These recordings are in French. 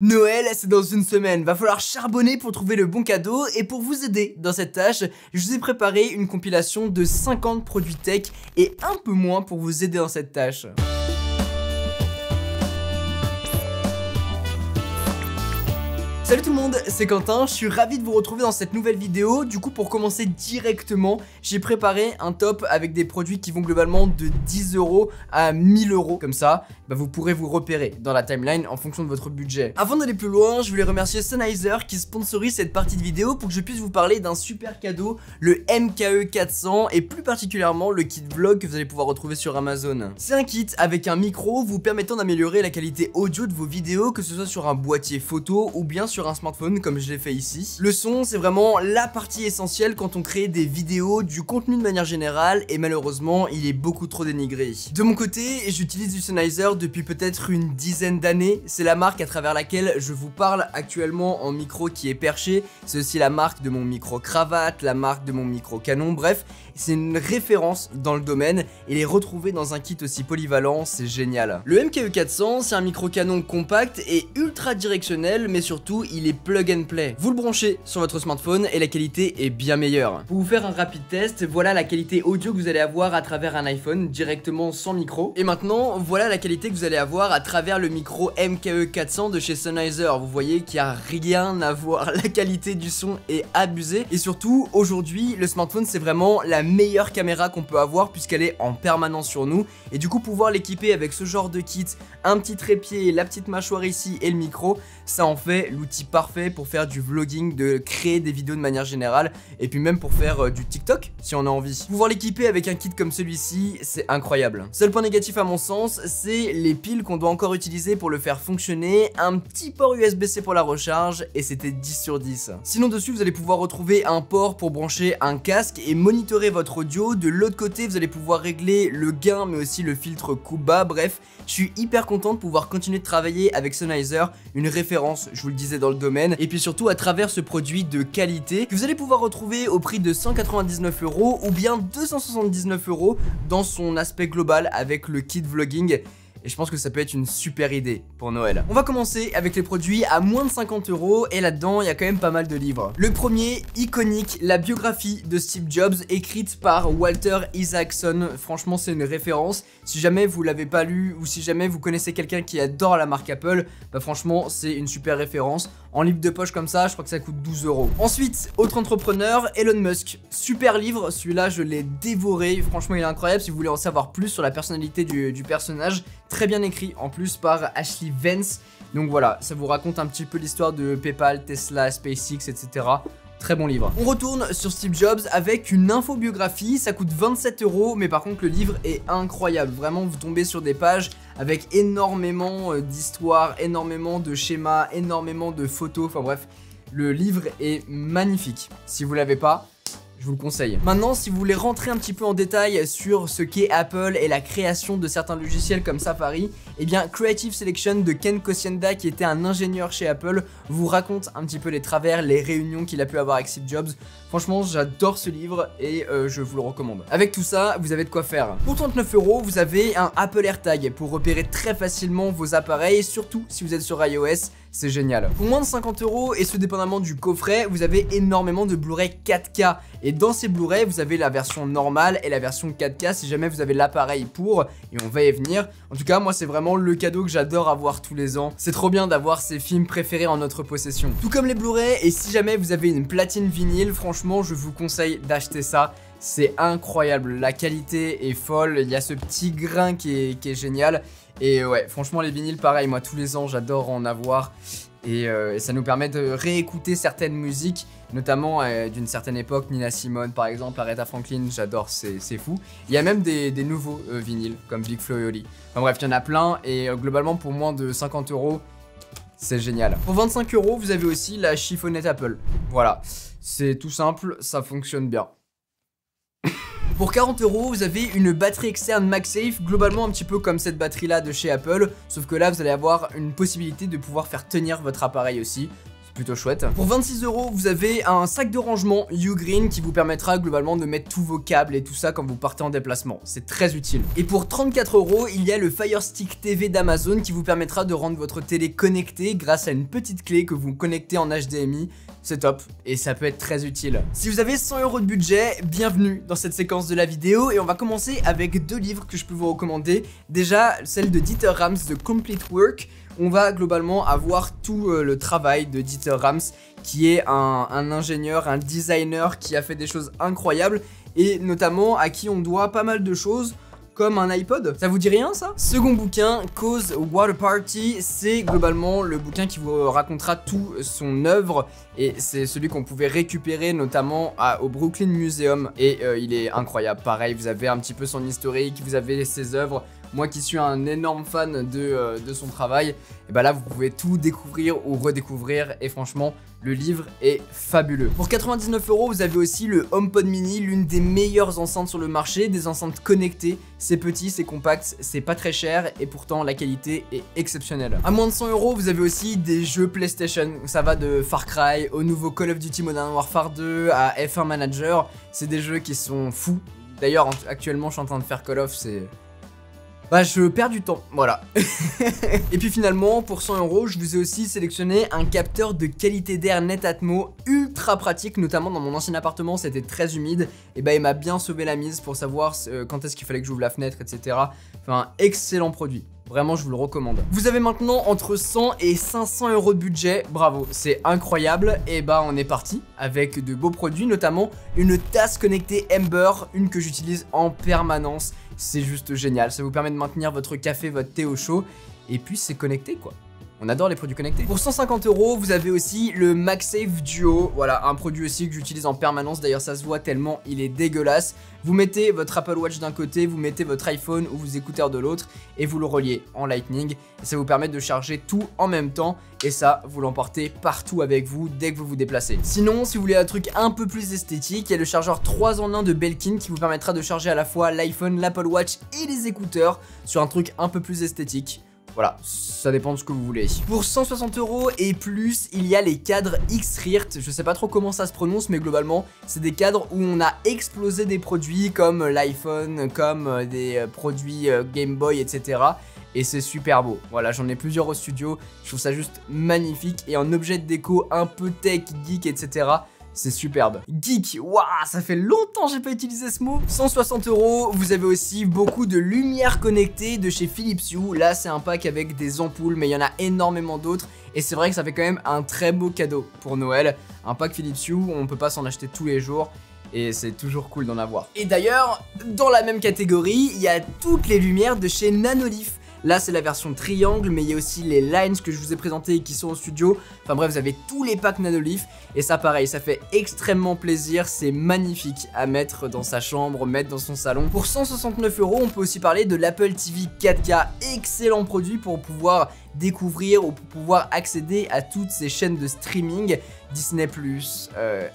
Noël, c'est dans une semaine, va falloir charbonner pour trouver le bon cadeau et pour vous aider dans cette tâche, je vous ai préparé une compilation de 50 produits tech et un peu moins pour vous aider dans cette tâche. Salut tout le monde, c'est Quentin, je suis ravi de vous retrouver dans cette nouvelle vidéo. Du coup, pour commencer directement, j'ai préparé un top avec des produits qui vont globalement de 10 € à 1000 €. Comme ça, vous pourrez vous repérer dans la timeline en fonction de votre budget. Avant d'aller plus loin, je voulais remercier Sennheiser qui sponsorise cette partie de vidéo pour que je puisse vous parler d'un super cadeau, le MKE 400 et plus particulièrement le kit vlog que vous allez pouvoir retrouver sur Amazon. C'est un kit avec un micro vous permettant d'améliorer la qualité audio de vos vidéos, que ce soit sur un boîtier photo ou bien sur un smartphone comme je l'ai fait ici. Le son, c'est vraiment la partie essentielle quand on crée des vidéos, du contenu de manière générale, et malheureusement il est beaucoup trop dénigré. De mon côté, j'utilise du Sennheiser depuis peut-être une dizaine d'années. C'est la marque à travers laquelle je vous parle actuellement en micro qui est perché. C'est aussi la marque de mon micro cravate, la marque de mon micro canon, bref, c'est une référence dans le domaine et les retrouver dans un kit aussi polyvalent, c'est génial. Le MKE 400, c'est un micro canon compact et ultra directionnel, mais surtout il est plug and play. Vous le branchez sur votre smartphone et la qualité est bien meilleure. Pour vous faire un rapide test, voilà la qualité audio que vous allez avoir à travers un iPhone directement sans micro. Et maintenant, voilà la qualité que vous allez avoir à travers le micro MKE 400 de chez Sennheiser. Vous voyez qu'il n'y a rien à voir, la qualité du son est abusée. Et surtout, aujourd'hui, le smartphone c'est vraiment la meilleure caméra qu'on peut avoir puisqu'elle est en permanence sur nous. Et du coup, pouvoir l'équiper avec ce genre de kit, un petit trépied, la petite mâchoire ici et le micro, ça en fait l'outil parfait pour faire du vlogging, de créer des vidéos de manière générale et puis même pour faire du TikTok si on a envie. Pouvoir l'équiper avec un kit comme celui-ci, c'est incroyable. Seul point négatif à mon sens, c'est les piles qu'on doit encore utiliser pour le faire fonctionner, un petit port USB-C pour la recharge et c'était 10 sur 10. Sinon dessus, vous allez pouvoir retrouver un port pour brancher un casque et monitorer votre audio. De l'autre côté, vous allez pouvoir régler le gain mais aussi le filtre coup bas. Bref, je suis hyper content de pouvoir continuer de travailler avec Sennheiser, une référence, je vous le disais, dans le domaine, et puis surtout à travers ce produit de qualité que vous allez pouvoir retrouver au prix de 199 € ou bien 279 € dans son aspect global avec le kit vlogging. Et je pense que ça peut être une super idée pour Noël. On va commencer avec les produits à moins de 50 € et là-dedans il y a quand même pas mal de livres. Le premier, iconique, la biographie de Steve Jobs écrite par Walter Isaacson. Franchement c'est une référence. Si jamais vous l'avez pas lu ou si jamais vous connaissez quelqu'un qui adore la marque Apple, franchement c'est une super référence. En livre de poche comme ça, je crois que ça coûte 12 €. Ensuite, autre entrepreneur, Elon Musk. Super livre, celui-là je l'ai dévoré. Franchement il est incroyable si vous voulez en savoir plus sur la personnalité du personnage. Très bien écrit en plus par Ashley Vance. Donc voilà, ça vous raconte un petit peu l'histoire de PayPal, Tesla, SpaceX, etc. Très bon livre. On retourne sur Steve Jobs avec une infobiographie, ça coûte 27 €, mais par contre le livre est incroyable. Vraiment, vous tombez sur des pages avec énormément d'histoires, énormément de schémas, énormément de photos, enfin bref, le livre est magnifique. Si vous l'avez pas, je vous le conseille. Maintenant, si vous voulez rentrer un petit peu en détail sur ce qu'est Apple et la création de certains logiciels comme Safari, eh bien Creative Selection de Ken Kocienda, qui était un ingénieur chez Apple, vous raconte un petit peu les travers, les réunions qu'il a pu avoir avec Steve Jobs. Franchement, j'adore ce livre et je vous le recommande. Avec tout ça, vous avez de quoi faire. Pour 39 €, vous avez un Apple AirTag pour repérer très facilement vos appareils, surtout si vous êtes sur iOS. C'est génial. Pour moins de 50 € et ce dépendamment du coffret, vous avez énormément de Blu-ray 4K. Et dans ces Blu-ray, vous avez la version normale et la version 4K si jamais vous avez l'appareil pour. Et on va y venir. En tout cas, moi, c'est vraiment le cadeau que j'adore avoir tous les ans. C'est trop bien d'avoir ces films préférés en notre possession. Tout comme les Blu-ray, et si jamais vous avez une platine vinyle, franchement, je vous conseille d'acheter ça. C'est incroyable. La qualité est folle. Il y a ce petit grain qui est génial. Et ouais, franchement les vinyles pareil, moi tous les ans j'adore en avoir et ça nous permet de réécouter certaines musiques, notamment d'une certaine époque, Nina Simone par exemple, Aretha Franklin, j'adore, c'est fou. Il y a même des nouveaux vinyles comme Big Flo et Oli. Enfin bref, il y en a plein et globalement pour moins de 50 €, c'est génial. Pour 25 €, vous avez aussi la chiffonnette Apple. Voilà, c'est tout simple, ça fonctionne bien. Pour 40 €, vous avez une batterie externe MagSafe, globalement un petit peu comme cette batterie là de chez Apple, sauf que là vous allez avoir une possibilité de pouvoir faire tenir votre appareil aussi. plutôt chouette. Pour 26 €, vous avez un sac de rangement Ugreen qui vous permettra globalement de mettre tous vos câbles et tout ça quand vous partez en déplacement. C'est très utile. Et pour 34 €, il y a le Fire Stick TV d'Amazon qui vous permettra de rendre votre télé connectée grâce à une petite clé que vous connectez en HDMI. C'est top et ça peut être très utile. Si vous avez 100 € de budget, bienvenue dans cette séquence de la vidéo et on va commencer avec 2 livres que je peux vous recommander. Déjà, celle de Dieter Rams, The Complete Work. On va globalement avoir tout le travail de Dieter Rams qui est un ingénieur, un designer qui a fait des choses incroyables et notamment à qui on doit pas mal de choses comme un iPod. Ça vous dit rien ça? Second bouquin, Cause Water Party, c'est globalement le bouquin qui vous racontera tout son œuvre et c'est celui qu'on pouvait récupérer notamment au Brooklyn Museum et il est incroyable. Pareil, vous avez un petit peu son historique, vous avez ses œuvres. Moi qui suis un énorme fan de son travail, et bah là vous pouvez tout découvrir ou redécouvrir et franchement le livre est fabuleux. Pour 99 €, vous avez aussi le HomePod Mini, l'une des meilleures enceintes sur le marché, des enceintes connectées. C'est petit, c'est compact, c'est pas très cher et pourtant la qualité est exceptionnelle. À moins de 100 €, vous avez aussi des jeux PlayStation. Ça va de Far Cry au nouveau Call of Duty Modern Warfare 2 à F1 Manager. C'est des jeux qui sont fous. D'ailleurs actuellement je suis en train de faire Call of, c'est... Bah je perds du temps, voilà. Et puis finalement, pour 100 €, je vous ai aussi sélectionné un capteur de qualité d'air Netatmo ultra pratique, notamment dans mon ancien appartement, c'était très humide. Et bah il m'a bien sauvé la mise pour savoir quand est-ce qu'il fallait que j'ouvre la fenêtre, etc. Enfin, excellent produit. Vraiment, je vous le recommande. Vous avez maintenant entre 100 et 500 € de budget. Bravo, c'est incroyable. Et bah, on est parti avec de beaux produits, notamment une tasse connectée Ember, une que j'utilise en permanence. C'est juste génial. Ça vous permet de maintenir votre café, votre thé au chaud. Et puis, c'est connecté, quoi. On adore les produits connectés. Pour 150 €, vous avez aussi le MagSafe Duo. Voilà, un produit aussi que j'utilise en permanence. D'ailleurs, ça se voit tellement il est dégueulasse. Vous mettez votre Apple Watch d'un côté, vous mettez votre iPhone ou vos écouteurs de l'autre et vous le reliez en Lightning. Et ça vous permet de charger tout en même temps. Et ça, vous l'emportez partout avec vous dès que vous vous déplacez. Sinon, si vous voulez un truc un peu plus esthétique, il y a le chargeur 3 en 1 de Belkin qui vous permettra de charger à la fois l'iPhone, l'Apple Watch et les écouteurs sur un truc un peu plus esthétique. Voilà, ça dépend de ce que vous voulez. Pour 160 € et plus, il y a les cadres X-Rirt. Je sais pas trop comment ça se prononce, mais globalement, c'est des cadres où on a explosé des produits comme l'iPhone, comme des produits Game Boy, etc. Et c'est super beau. Voilà, j'en ai plusieurs au studio. Je trouve ça juste magnifique. Et en objet de déco un peu tech, geek, etc. C'est superbe. Geek, waouh, ça fait longtemps que j'ai pas utilisé ce mot. 160 €, vous avez aussi beaucoup de lumière connectée de chez Philips Hue. Là, c'est un pack avec des ampoules, mais il y en a énormément d'autres. Et c'est vrai que ça fait quand même un très beau cadeau pour Noël. Un pack Philips Hue, on peut pas s'en acheter tous les jours. Et c'est toujours cool d'en avoir. Et d'ailleurs, dans la même catégorie, il y a toutes les lumières de chez Nanolith. Là c'est la version triangle, mais il y a aussi les lines que je vous ai présentés et qui sont au studio. Enfin bref, vous avez tous les packs Nanolith. Et ça pareil, ça fait extrêmement plaisir. C'est magnifique à mettre dans sa chambre, mettre dans son salon. Pour 169 €, on peut aussi parler de l'Apple TV 4K. Excellent produit pour pouvoir découvrir ou pour pouvoir accéder à toutes ces chaînes de streaming, Disney+,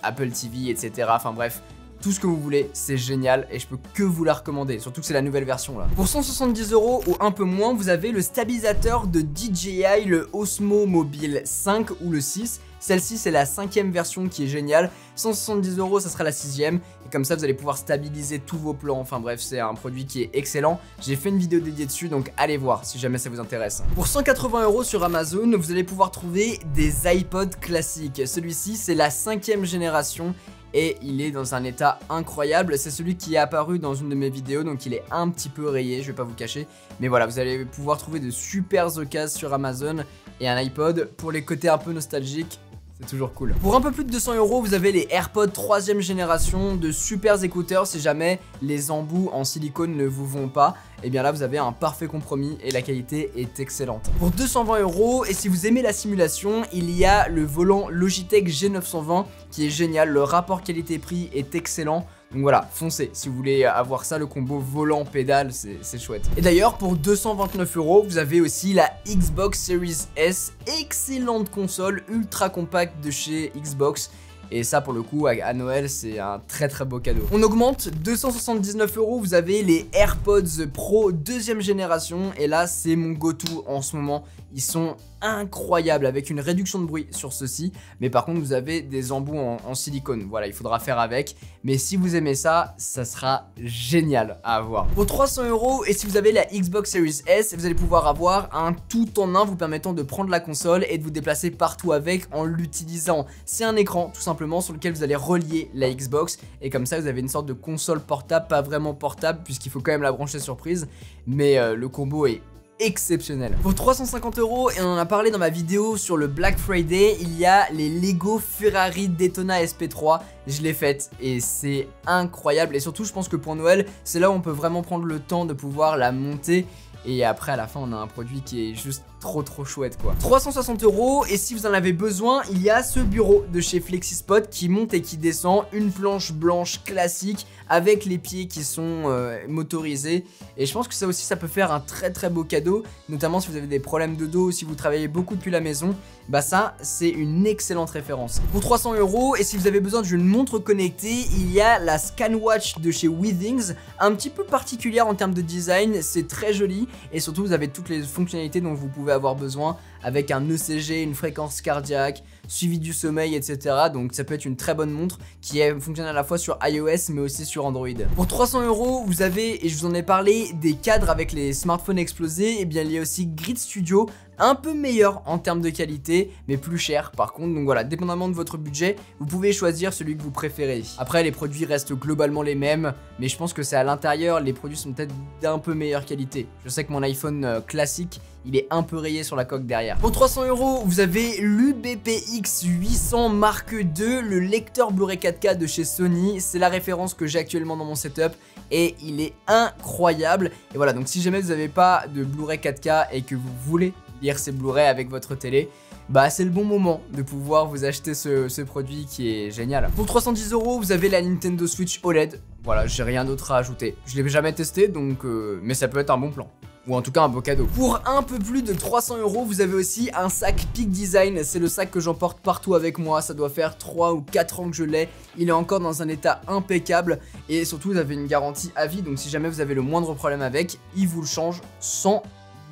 Apple TV, etc. Enfin bref, tout ce que vous voulez, c'est génial et je peux que vous la recommander, surtout que c'est la nouvelle version là. Pour 170 € ou un peu moins, vous avez le stabilisateur de DJI, le Osmo Mobile 5 ou le 6. Celle-ci, c'est la 5e version qui est géniale. 170 €, ça sera la 6e. Et comme ça, vous allez pouvoir stabiliser tous vos plans. Enfin bref, c'est un produit qui est excellent. J'ai fait une vidéo dédiée dessus, donc allez voir si jamais ça vous intéresse. Pour 180 € sur Amazon, vous allez pouvoir trouver des iPods classiques. Celui-ci, c'est la 5e génération. Et il est dans un état incroyable. C'est celui qui est apparu dans une de mes vidéos, donc il est un petit peu rayé, je vais pas vous cacher. Mais voilà, vous allez pouvoir trouver de super occasions sur Amazon. Et un iPod, pour les côtés un peu nostalgiques, c'est toujours cool. Pour un peu plus de 200 €, vous avez les AirPods 3e génération, de super écouteurs si jamais les embouts en silicone ne vous vont pas. Et bien là vous avez un parfait compromis et la qualité est excellente. Pour 220 € et si vous aimez la simulation, il y a le volant Logitech G920 qui est génial, le rapport qualité-prix est excellent. Donc voilà, foncez, si vous voulez avoir ça, le combo volant-pédale, c'est chouette. Et d'ailleurs, pour 229 €, vous avez aussi la Xbox Series S, excellente console, ultra compacte de chez Xbox. Et ça pour le coup à Noël c'est un très beau cadeau. On augmente, 279 €, vous avez les AirPods Pro 2e génération. Et là c'est mon go-to en ce moment. ils sont incroyables avec une réduction de bruit sur ceux-ci, mais par contre vous avez des embouts en silicone, voilà, il faudra faire avec, mais si vous aimez ça, ça sera génial à avoir. Pour 300 €, et si vous avez la Xbox Series S, vous allez pouvoir avoir un tout en un vous permettant de prendre la console et de vous déplacer partout avec en l'utilisant. C'est un écran tout simplement sur lequel vous allez relier la Xbox, et comme ça vous avez une sorte de console portable, pas vraiment portable puisqu'il faut quand même la brancher sur prise, mais le combo est exceptionnel. Pour 350 €, et on en a parlé dans ma vidéo sur le Black Friday, il y a les Lego Ferrari Daytona SP3. Je l'ai faite et c'est incroyable, et surtout je pense que pour Noël c'est là où on peut vraiment prendre le temps de pouvoir la monter, et après à la fin on a un produit qui est juste trop chouette quoi. 360 €, et si vous en avez besoin, il y a ce bureau de chez Flexispot qui monte et qui descend, une planche blanche classique avec les pieds qui sont motorisés, et je pense que ça aussi ça peut faire un très beau cadeau, notamment si vous avez des problèmes de dos, si vous travaillez beaucoup depuis la maison, bah ça c'est une excellente référence. Pour 300 €, et si vous avez besoin d'une montre connectée, il y a la Scanwatch de chez Withings, un petit peu particulière en termes de design, c'est très joli, et surtout vous avez toutes les fonctionnalités dont vous pouvez avoir besoin, avec un ECG, une fréquence cardiaque, suivi du sommeil, etc. Donc ça peut être une très bonne montre qui fonctionne à la fois sur iOS mais aussi sur Android. Pour 300 €, vous avez, et je vous en ai parlé, des cadres avec les smartphones explosés, et bien il y a aussi Grid Studio, un peu meilleur en termes de qualité, mais plus cher par contre. Donc voilà, dépendamment de votre budget, vous pouvez choisir celui que vous préférez. Après, les produits restent globalement les mêmes, mais je pense que c'est à l'intérieur, les produits sont peut-être d'un peu meilleure qualité. Je sais que mon iPhone classique, il est un peu rayé sur la coque derrière. Pour 300 €, vous avez l'UBPX 800 Mark II, le lecteur Blu-ray 4K de chez Sony. C'est la référence que j'ai actuellement dans mon setup, et il est incroyable. Et voilà, donc si jamais vous n'avez pas de Blu-ray 4K et que vous voulez lire ces Blu-ray avec votre télé, bah c'est le bon moment de pouvoir vous acheter ce produit qui est génial. Pour 310 €, vous avez la Nintendo Switch OLED. Voilà, j'ai rien d'autre à ajouter. Je l'ai jamais testé, donc mais ça peut être un bon plan. Ou en tout cas un beau cadeau. Pour un peu plus de 300 €, vous avez aussi un sac Peak Design. C'est le sac que j'emporte partout avec moi. Ça doit faire 3 ou 4 ans que je l'ai. Il est encore dans un état impeccable. Et surtout, vous avez une garantie à vie. Donc si jamais vous avez le moindre problème avec, il vous le change sans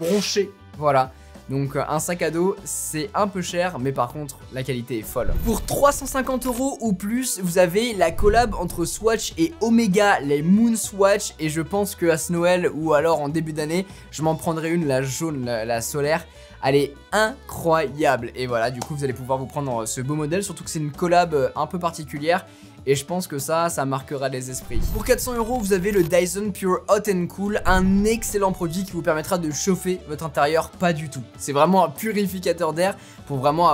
broncher. Voilà. Donc un sac à dos, c'est un peu cher, mais par contre la qualité est folle. Pour 350 € ou plus, vous avez la collab entre Swatch et Omega, les Moon Swatch, et je pense que à ce Noël ou alors en début d'année, je m'en prendrai une, la jaune, la solaire. Elle est incroyable, et voilà, du coup vous allez pouvoir vous prendre ce beau modèle, surtout que c'est une collab un peu particulière. Et je pense que ça marquera les esprits. Pour 400 €, vous avez le Dyson Pure Hot and Cool, un excellent produit qui vous permettra de chauffer votre intérieur, pas du tout. C'est vraiment un purificateur d'air pour vraiment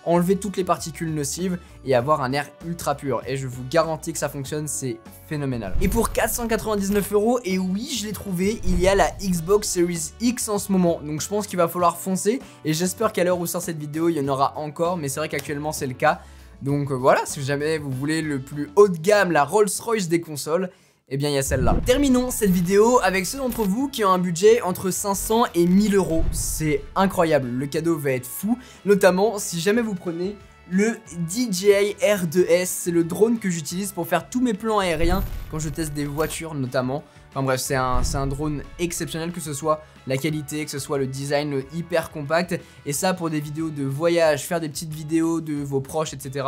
enlever toutes les particules nocives et avoir un air ultra pur. Et je vous garantis que ça fonctionne, c'est phénoménal. Et pour 499 €, et oui, je l'ai trouvé, il y a la Xbox Series X en ce moment. Donc je pense qu'il va falloir foncer, et j'espère qu'à l'heure où sort cette vidéo, il y en aura encore, mais c'est vrai qu'actuellement c'est le cas. Donc voilà, si jamais vous voulez le plus haut de gamme, la Rolls-Royce des consoles, eh bien il y a celle-là. Terminons cette vidéo avec ceux d'entre vous qui ont un budget entre 500 et 1000 €. C'est incroyable, le cadeau va être fou, notamment si jamais vous prenez le DJI R2S. C'est le drone que j'utilise pour faire tous mes plans aériens quand je teste des voitures notamment. Enfin bref, c'est un drone exceptionnel, que ce soit la qualité, que ce soit le design hyper compact. Et ça, pour des vidéos de voyage, faire des petites vidéos de vos proches, etc.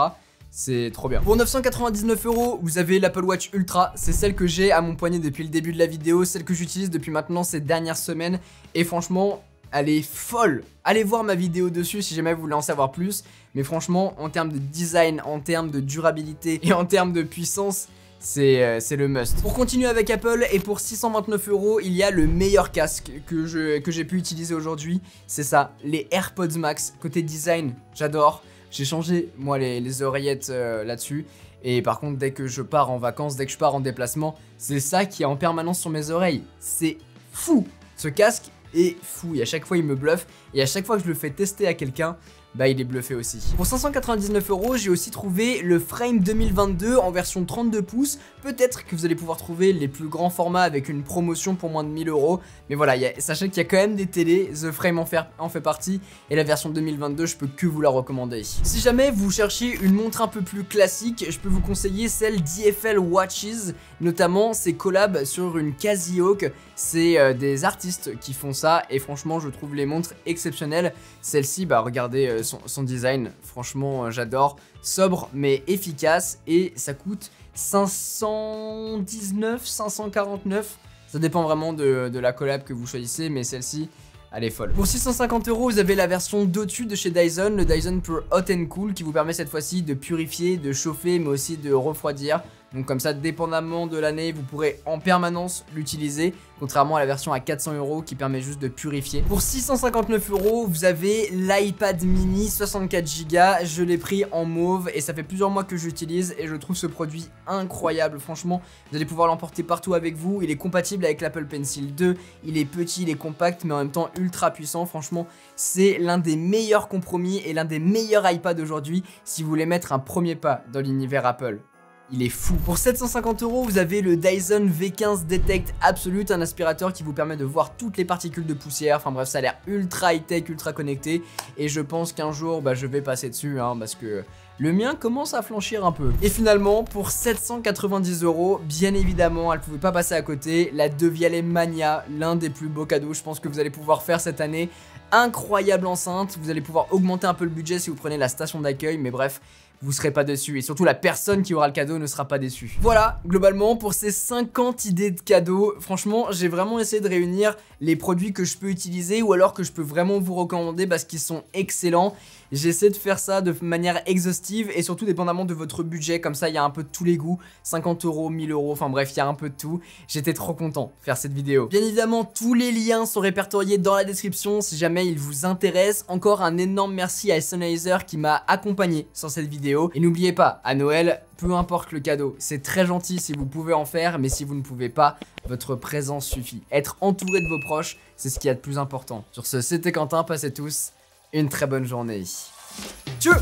C'est trop bien. Pour 999 €, vous avez l'Apple Watch Ultra. C'est celle que j'ai à mon poignet depuis le début de la vidéo, celle que j'utilise depuis maintenant ces dernières semaines. Et franchement, elle est folle. Allez voir ma vidéo dessus si jamais vous voulez en savoir plus. Mais franchement, en termes de design, en termes de durabilité et en termes de puissance, c'est le must. Pour continuer avec Apple, et pour 629 €, il y a le meilleur casque que j'ai pu utiliser aujourd'hui. C'est ça, les AirPods Max. Côté design, j'adore. J'ai changé moi les oreillettes là-dessus. Et par contre, dès que je pars en vacances, dès que je pars en déplacement, c'est ça qui est en permanence sur mes oreilles. C'est fou. Ce casque est fou, et à chaque fois il me bluffe, et à chaque fois que je le fais tester à quelqu'un, bah il est bluffé aussi. Pour 599 €, j'ai aussi trouvé le Frame 2022 en version 32 pouces. Peut-être que vous allez pouvoir trouver les plus grands formats avec une promotion pour moins de 1000 €. Mais voilà, sachez qu'il y a quand même des télés, The Frame en fait partie. Et la version 2022, je peux que vous la recommander. Si jamais vous cherchez une montre un peu plus classique, je peux vous conseiller celle d'IFL Watches. Notamment, c'est collab sur une Casio-Hawk. C'est des artistes qui font ça. Et franchement, je trouve les montres exceptionnelles. Celle-ci, bah regardez son design. Franchement, j'adore. Sobre mais efficace. Et ça coûte 519, 549. Ça dépend vraiment de la collab que vous choisissez, mais celle-ci, elle est folle. Pour 650 €, vous avez la version d'au-dessus de chez Dyson, le Dyson Pro Hot and Cool, qui vous permet cette fois-ci de purifier, de chauffer, mais aussi de refroidir. Donc comme ça, dépendamment de l'année, vous pourrez en permanence l'utiliser, contrairement à la version à 400 € qui permet juste de purifier. Pour 659 €, vous avez l'iPad mini 64 Go. Je l'ai pris en mauve et ça fait plusieurs mois que j'utilise et je trouve ce produit incroyable. Franchement, vous allez pouvoir l'emporter partout avec vous. Il est compatible avec l'Apple Pencil 2. Il est petit, il est compact, mais en même temps ultra puissant. Franchement, c'est l'un des meilleurs compromis et l'un des meilleurs iPads aujourd'hui si vous voulez mettre un premier pas dans l'univers Apple. Il est fou. Pour 750 €, vous avez le Dyson V15 Detect Absolute, un aspirateur qui vous permet de voir toutes les particules de poussière. Enfin bref, ça a l'air ultra high-tech, ultra connecté. Et je pense qu'un jour, bah, je vais passer dessus, parce que le mien commence à flanchir un peu. Et finalement, pour 790 €, bien évidemment, elle ne pouvait pas passer à côté, la Devialet Mania, l'un des plus beaux cadeaux, je pense que vous allez pouvoir faire cette année. Incroyable enceinte, vous allez pouvoir augmenter un peu le budget si vous prenez la station d'accueil, mais bref, vous serez pas déçus et surtout la personne qui aura le cadeau ne sera pas déçue. Voilà, globalement pour ces 50 idées de cadeaux, franchement j'ai vraiment essayé de réunir les produits que je peux utiliser ou alors que je peux vraiment vous recommander parce qu'ils sont excellents. J'essaie de faire ça de manière exhaustive et surtout dépendamment de votre budget, comme ça il y a un peu de tous les goûts, 50 €, 1000 €, enfin bref il y a un peu de tout. J'étais trop content de faire cette vidéo. Bien évidemment tous les liens sont répertoriés dans la description si jamais ils vous intéressent. Encore un énorme merci à Sennheiser qui m'a accompagné sur cette vidéo. Et n'oubliez pas, à Noël, peu importe le cadeau, c'est très gentil si vous pouvez en faire, mais si vous ne pouvez pas, votre présence suffit. Être entouré de vos proches, c'est ce qu'il y a de plus important. Sur ce, c'était Quentin, passez tous une très bonne journée. Tchau!